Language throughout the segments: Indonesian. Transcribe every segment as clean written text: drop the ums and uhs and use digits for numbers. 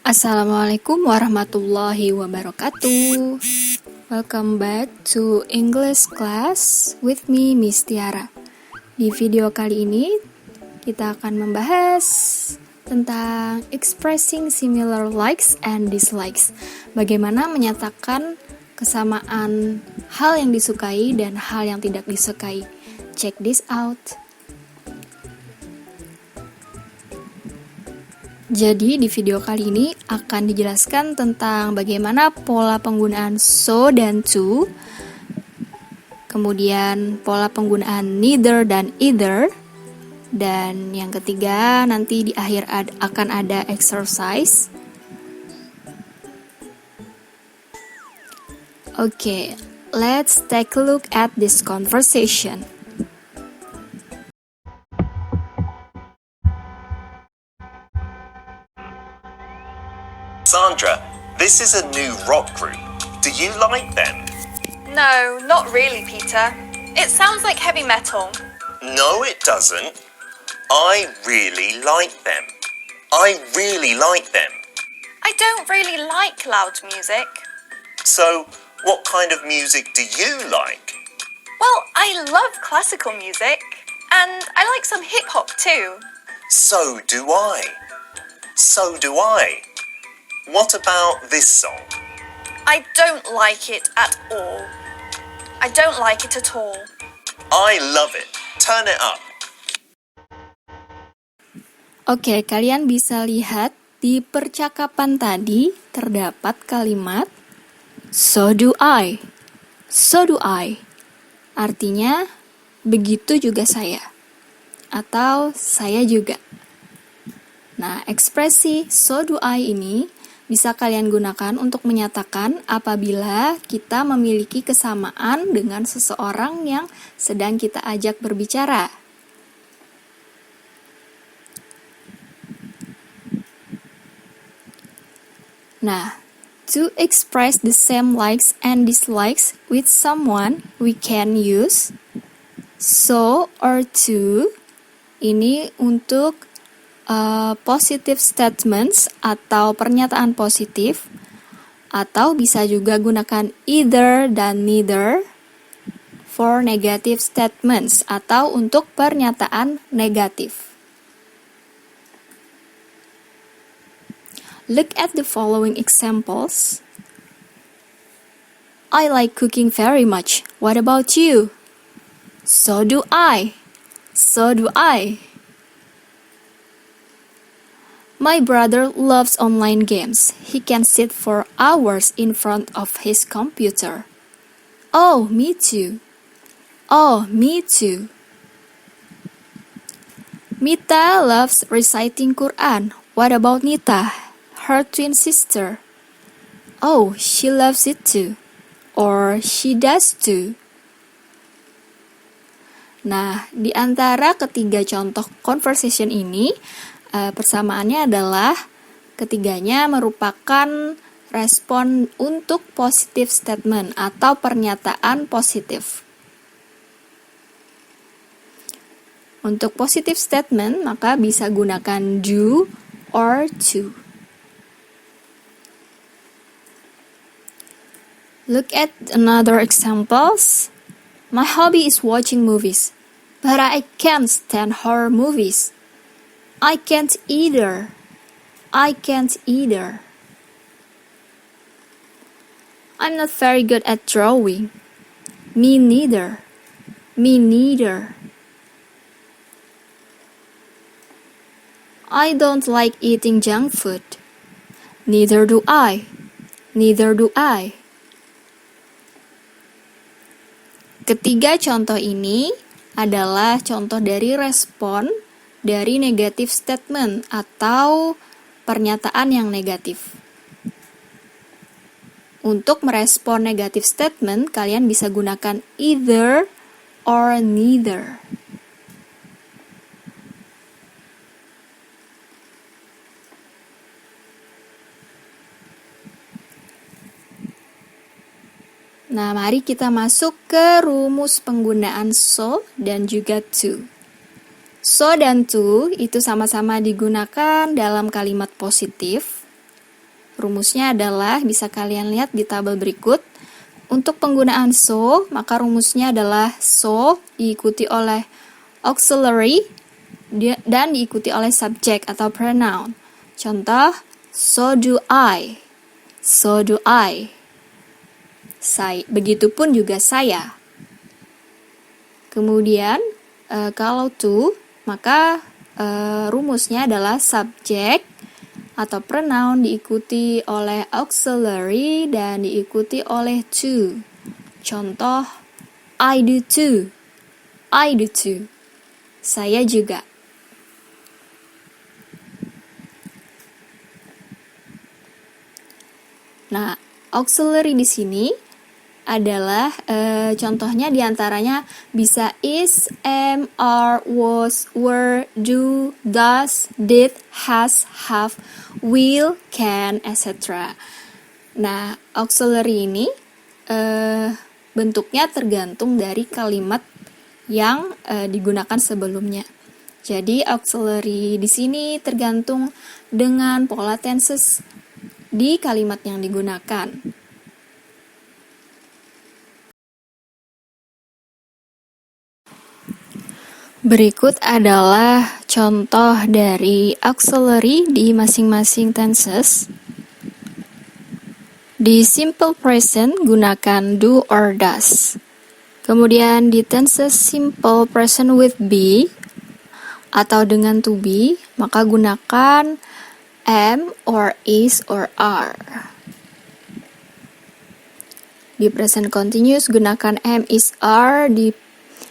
Assalamualaikum warahmatullahi wabarakatuh. Welcome back to English class with me, Miss Tiara. Di video kali ini, kita akan membahas tentang expressing similar likes and dislikes. Bagaimana menyatakan kesamaan hal yang disukai dan hal yang tidak disukai. Check this out. Jadi di video kali ini akan dijelaskan tentang bagaimana pola penggunaan so dan to, kemudian pola penggunaan neither dan either, dan yang ketiga nanti di akhir akan ada exercise. Okay, let's take a look at this conversation. Sandra, this is a new rock group. Do you like them? No, not really, Peter. It sounds like heavy metal. No, it doesn't. I really like them. I really like them. I don't really like loud music. So, what kind of music do you like? Well, I love classical music, and I like some hip-hop too. So do I. So do I. What about this song? I don't like it at all. I don't like it at all. I love it. Turn it up. Oke, kalian bisa lihat di percakapan tadi terdapat kalimat so do I. So do I. Artinya begitu juga saya. Atau saya juga. Nah, ekspresi so do I ini bisa kalian gunakan untuk menyatakan apabila kita memiliki kesamaan dengan seseorang yang sedang kita ajak berbicara. Nah, to express the same likes and dislikes with someone, we can use so or to. Ini untuk positive statements atau pernyataan positif, atau bisa juga gunakan either dan neither for negative statements atau untuk pernyataan negatif. Look at the following examples. I like cooking very much. What about you? So do I. So do I. My brother loves online games. He can sit for hours in front of his computer. Oh, me too. Oh, me too. Mita loves reciting Quran. What about Nita, her twin sister? Oh, she loves it too. Or she does too. Nah, di antara ketiga contoh conversation ini, persamaannya adalah ketiganya merupakan respon untuk positive statement atau pernyataan positif. Untuk positive statement, maka bisa gunakan do or to. Look at another examples. My hobby is watching movies, but I can't stand horror movies. I can't either. I can't either. I'm not very good at drawing. Me neither. Me neither. I don't like eating junk food. Neither do I. Neither do I. Ketiga contoh ini adalah contoh dari respon dari negative statement atau pernyataan yang negatif. Untuk merespon negative statement, kalian bisa gunakan either or neither. Nah, mari kita masuk ke rumus penggunaan so dan juga to. So dan to itu sama-sama digunakan dalam kalimat positif. Rumusnya adalah, bisa kalian lihat di tabel berikut. Untuk penggunaan so, maka rumusnya adalah so diikuti oleh auxiliary dan diikuti oleh subject atau pronoun. Contoh, so do I. So do I. Begitupun juga saya. Kemudian, kalau to, maka rumusnya adalah subject atau pronoun diikuti oleh auxiliary dan diikuti oleh to. Contoh, I do too. I do too. Saya juga. Nah, auxiliary di sini adalah contohnya diantaranya bisa is, am, are, was, were, do, does, did, has, have, will, can, etc. Nah, auxiliary ini bentuknya tergantung dari kalimat yang digunakan sebelumnya. Jadi auxiliary di sini tergantung dengan pola tenses di kalimat yang digunakan. Berikut adalah contoh dari auxiliary di masing-masing tenses. Di simple present gunakan do or does. Kemudian di tenses simple present with be atau dengan to be, maka gunakan am or is or are. Di present continuous gunakan am, is, are.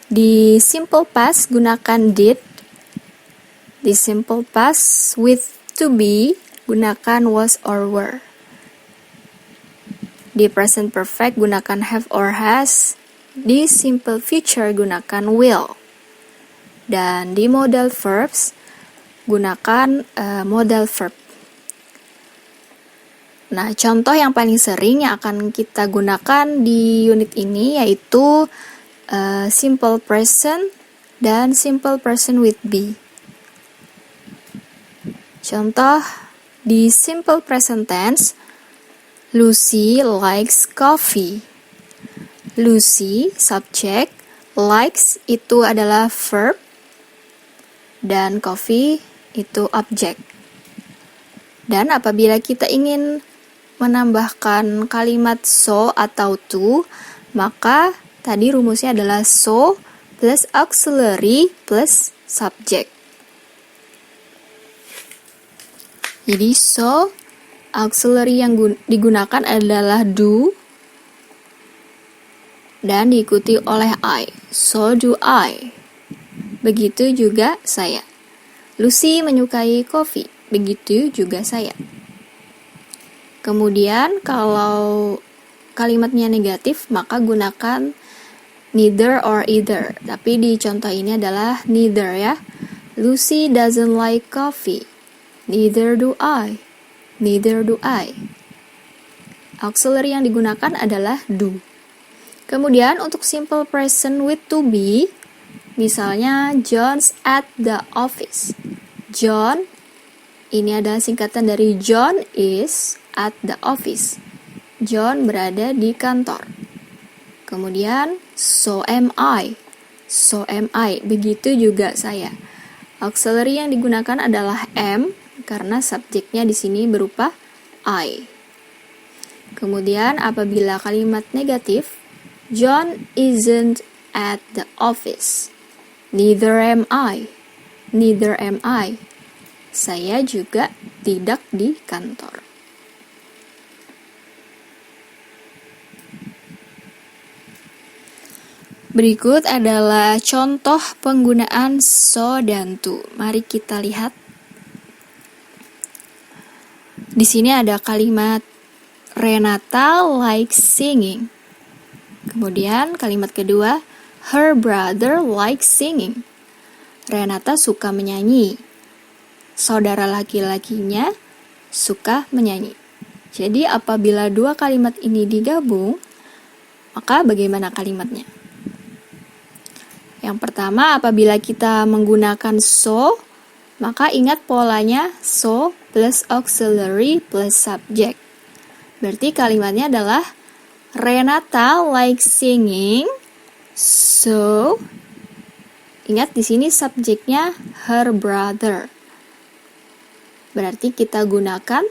Di simple past gunakan did. Di simple past with to be gunakan was or were. Di present perfect gunakan have or has. Di simple future gunakan will. Dan di modal verbs gunakan modal verb. Nah, contoh yang paling sering yang akan kita gunakan di unit ini yaitu simple present dan simple present with be. Contoh di simple present tense, Lucy likes coffee. Lucy subject, likes itu adalah verb, dan coffee itu objek. Dan apabila kita ingin menambahkan kalimat so atau to, maka tadi rumusnya adalah so plus auxiliary plus subject. Jadi so, auxiliary yang digunakan adalah do dan diikuti oleh I. So do I. Begitu juga saya. Lucy menyukai kopi. Begitu juga saya. Kemudian kalau kalimatnya negatif, maka gunakan neither or either. Tapi di contoh ini adalah neither ya. Lucy doesn't like coffee. Neither do I. Neither do I. Auxiliary yang digunakan adalah do. Kemudian untuk simple present with to be, misalnya John's at the office. John ini adalah singkatan dari John is at the office. John berada di kantor. Kemudian so am I. So am I. Begitu juga saya. Auxiliary yang digunakan adalah am karena subjeknya di sini berupa I. Kemudian apabila kalimat negatif, John isn't at the office. Neither am I. Neither am I. Saya juga tidak di kantor. Berikut adalah contoh penggunaan so dan to. Mari kita lihat. Di sini ada kalimat Renata likes singing. Kemudian kalimat kedua, her brother likes singing. Renata suka menyanyi. Saudara laki-lakinya suka menyanyi. Jadi apabila dua kalimat ini digabung, maka bagaimana kalimatnya? Yang pertama, apabila kita menggunakan so, Maka ingat polanya so plus auxiliary plus subject. Berarti kalimatnya adalah Renata likes singing, so ingat di sini subjeknya her brother. Berarti kita gunakan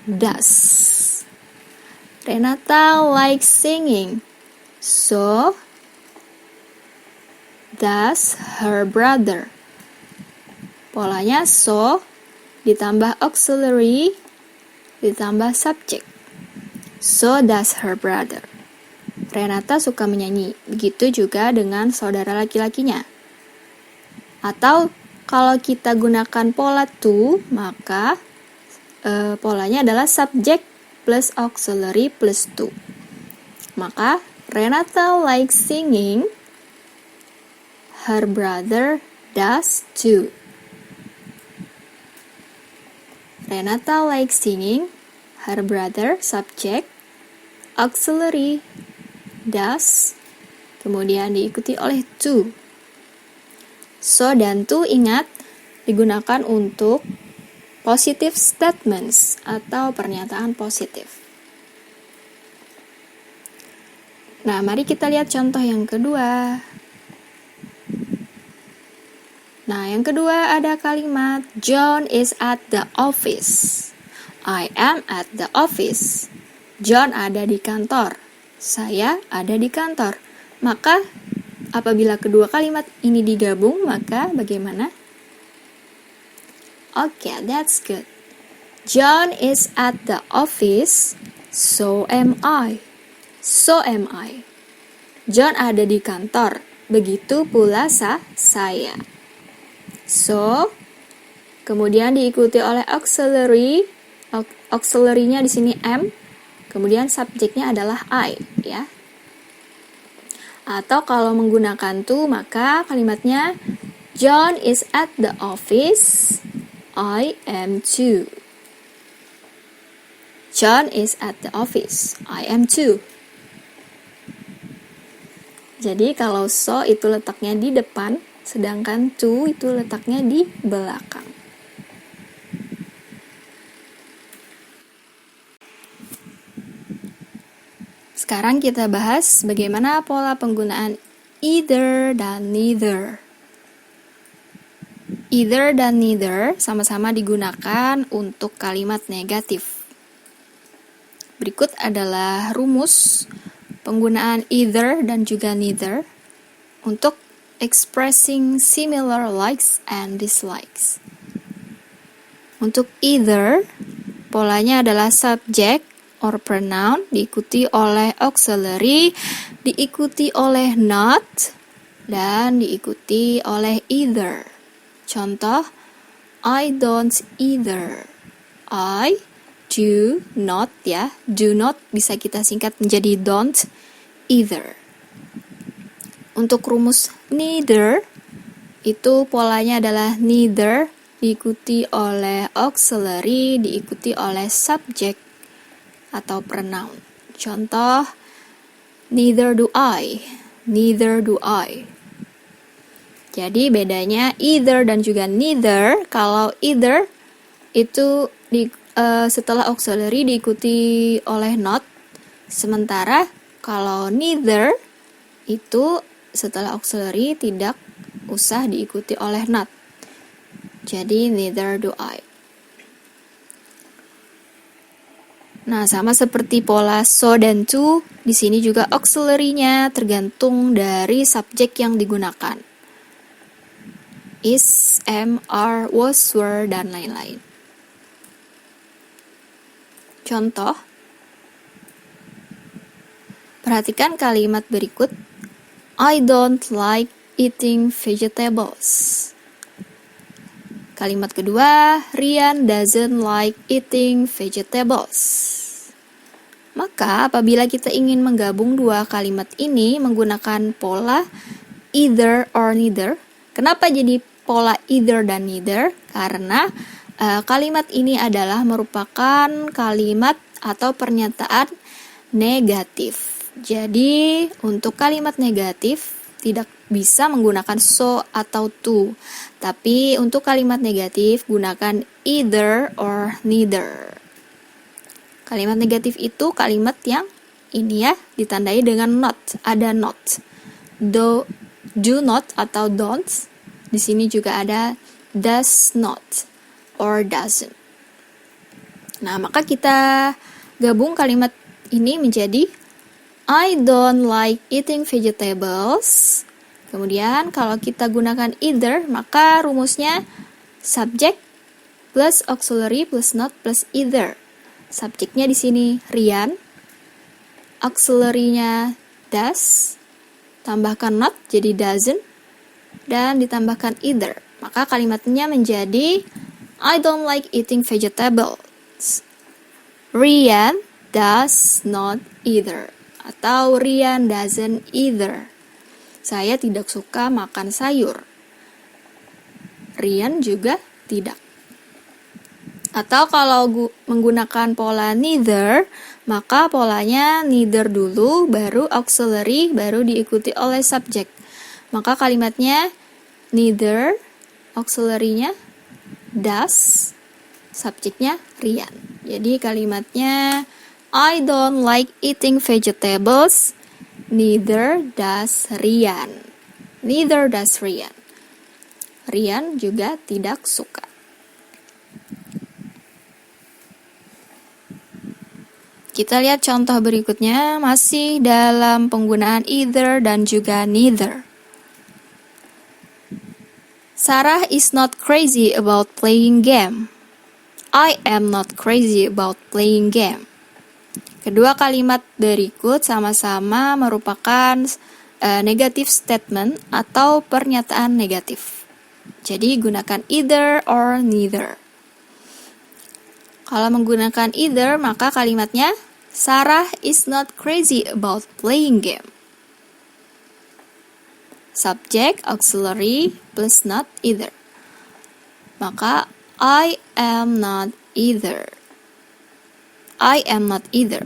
does. Renata likes singing, so does her brother. Polanya so ditambah auxiliary ditambah subject. So does her brother. Renata suka menyanyi. Begitu juga dengan saudara laki-lakinya. Atau kalau kita gunakan pola to, maka polanya adalah subject plus auxiliary plus to. Maka Renata likes singing, her brother does too. Renata likes singing, her brother subject, auxiliary, does, kemudian diikuti oleh to. So dan to ingat digunakan untuk positive statements atau pernyataan positif. Nah, mari kita lihat contoh yang kedua. Nah, yang kedua ada kalimat John is at the office. I am at the office. John ada di kantor. Saya ada di kantor. Maka, apabila kedua kalimat ini digabung, maka bagaimana? Okay, that's good. John is at the office, so am I. So am I. John ada di kantor, begitu pula saya. So, kemudian diikuti oleh auxiliary. Auxiliary-nya di sini am, kemudian subjeknya adalah I, ya. Atau kalau menggunakan to, maka kalimatnya John is at the office, I am too. John is at the office, I am too. Jadi kalau so itu letaknya di depan, sedangkan to itu letaknya di belakang. Sekarang kita bahas bagaimana pola penggunaan either dan neither. Either dan neither sama-sama digunakan untuk kalimat negatif. Berikut adalah rumus penggunaan either dan juga neither untuk expressing similar likes and dislikes. Untuk either, polanya adalah subject or pronoun, diikuti oleh auxiliary, diikuti oleh not, dan diikuti oleh either. Contoh, I don't either. I do not, ya. Do not bisa kita singkat menjadi don't either. Untuk rumus neither, itu polanya adalah neither, diikuti oleh auxiliary, diikuti oleh subject atau pronoun. Contoh, neither do I, neither do I. Jadi bedanya either dan juga neither, kalau either itu setelah auxiliary diikuti oleh not, sementara kalau neither itu setelah auxiliary tidak usah diikuti oleh not. Jadi neither do I. Nah, sama seperti pola so dan to, di sini juga auxiliary-nya tergantung dari subjek yang digunakan. Is, am, are, was, were, dan lain-lain. Contoh, perhatikan kalimat berikut. I don't like eating vegetables. Kalimat kedua, Rian doesn't like eating vegetables. Maka apabila kita ingin menggabung dua kalimat ini menggunakan pola either or neither. Kenapa jadi pola either dan neither? Karena kalimat ini adalah merupakan kalimat atau pernyataan negatif. Jadi untuk kalimat negatif tidak bisa menggunakan so atau to. Tapi untuk kalimat negatif gunakan either or neither. Kalimat negatif itu kalimat yang ini ya ditandai dengan not, ada not. Do not atau don't. Di sini juga ada does not or doesn't. Nah, maka kita gabung kalimat ini menjadi I don't like eating vegetables. Kemudian kalau kita gunakan either, maka rumusnya subject plus auxiliary plus not plus either. Subjeknya di sini Rian, auxiliary-nya does, tambahkan not jadi doesn't, dan ditambahkan either. Maka kalimatnya menjadi I don't like eating vegetables. Rian does not either. Atau Rian doesn't either. Saya tidak suka makan sayur. Rian juga tidak. Atau kalau menggunakan pola neither, maka polanya neither dulu, baru auxiliary, baru diikuti oleh subject. Maka kalimatnya neither, auxiliary-nya does, subjeknya Rian. Jadi kalimatnya I don't like eating vegetables, neither does Rian. Neither does Rian. Rian juga tidak suka. Kita lihat contoh berikutnya, masih dalam penggunaan either dan juga neither. Sarah is not crazy about playing game. I am not crazy about playing game. Kedua kalimat berikut sama-sama merupakan negative statement atau pernyataan negatif. Jadi gunakan either or neither. Kalau menggunakan either, maka kalimatnya Sarah is not crazy about playing game. Subject, auxiliary, plus not either. Maka I am not either. I am not either.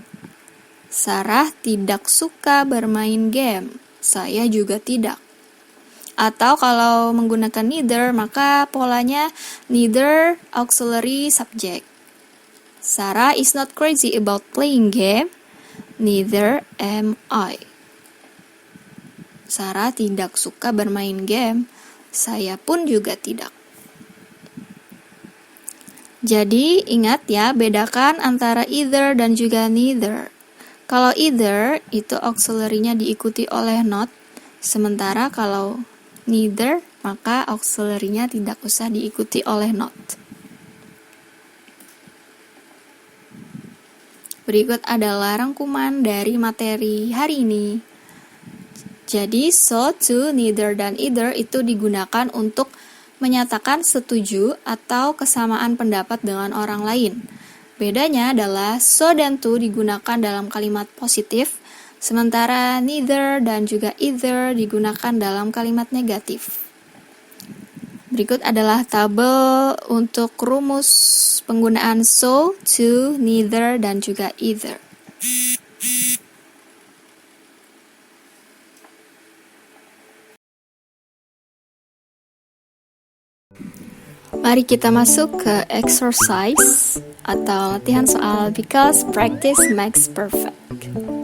Sarah tidak suka bermain game. Saya juga tidak. Atau kalau menggunakan neither, maka polanya neither, auxiliary, subject. Sarah is not crazy about playing game. Neither am I. Sarah tidak suka bermain game. Saya pun juga tidak. Jadi ingat ya, bedakan antara either dan juga neither. Kalau either itu auxiliary-nya diikuti oleh not, sementara kalau neither maka auxiliary-nya tidak usah diikuti oleh not. Berikut adalah rangkuman dari materi hari ini. Jadi so, to, neither, dan either itu digunakan untuk menyatakan setuju atau kesamaan pendapat dengan orang lain. Bedanya adalah so dan to digunakan dalam kalimat positif, sementara neither dan juga either digunakan dalam kalimat negatif. Berikut adalah tabel untuk rumus penggunaan so, to, neither, dan juga either. Mari kita masuk ke exercise atau latihan soal because practice makes perfect.